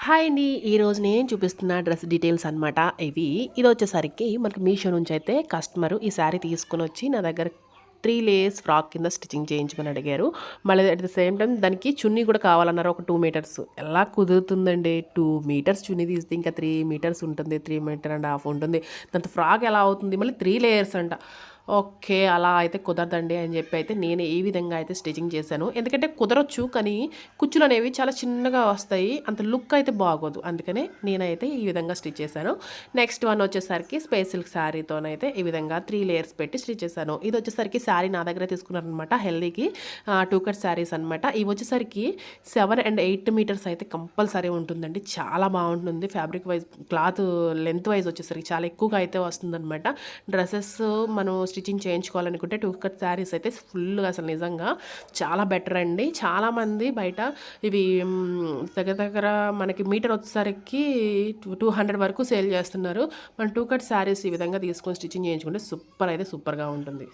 Hi అండి. ఈరోజు నేను చూపిస్తున్న డ్రెస్ డీటెయిల్స్ అనమాట ఇవి. ఇదొచ్చేసరికి మనకి మీషో నుంచి అయితే కస్టమరు ఈ శారీ తీసుకొనొచ్చి నా దగ్గర 3 లేయర్స్ ఫ్రాక్ కింద స్టిచ్చింగ్ చేయించమని అడిగారు. మళ్ళీ అట్ ద సేమ్ టైమ్ దానికి చున్నీ కూడా కావాలన్నారు ఒక 2 మీటర్స్. ఎలా కుదురుతుందండి 2 మీటర్స్ చున్నీ తీస్తే ఇంకా 3 మీటర్స్ ఉంటుంది. 3 మీటర్ అండ్ హాఫ్ ఉంటుంది. దాంతో ఫ్రాక్ ఎలా అవుతుంది? మళ్ళీ 3 లేయర్స్ అంట. ఓకే. అలా అయితే కుదరదండి అని చెప్పి అయితే నేను ఈ విధంగా అయితే స్టిచ్చింగ్ చేశాను. ఎందుకంటే కుదరొచ్చు కానీ కుచ్చులనేవి చాలా చిన్నగా వస్తాయి. అంత లుక్ అయితే బాగోదు. అందుకనే నేనైతే ఈ విధంగా స్టిచ్ చేశాను. నెక్స్ట్ వన్ వచ్చేసరికి స్పేస్ సిల్క్ శారీతోనైతే ఈ విధంగా 3 లేయర్స్ పెట్టి స్టిచ్ చేశాను. ఇది వచ్చేసరికి శారీ నా దగ్గరే తీసుకున్నారనమాట. హెల్దీకి 2 కట్ శారీస్ అనమాట. ఇవి వచ్చేసరికి 7 అండ్ 8 మీటర్స్ అయితే కంపల్సరీ ఉంటుందండి. చాలా బాగుంటుంది. Fabric wise cloth length wise వచ్చేసరికి చాలా ఎక్కువగా అయితే వస్తుందనమాట. డ్రెస్సెస్ మనం స్టిచ్చింగ్ చేయించుకోవాలనుకుంటే 2 కట్ శారీస్ అయితే ఫుల్గా అసలు నిజంగా చాలా బెటర్ అండి. చాలామంది బయట ఇవి దగ్గర దగ్గర మనకి మీటర్ వచ్చేసరికి 200 వరకు సేల్ చేస్తున్నారు. మన 2 కట్ శారీస్ ఈ విధంగా తీసుకొని స్టిచ్చింగ్ చేయించుకుంటే సూపర్గా ఉంటుంది.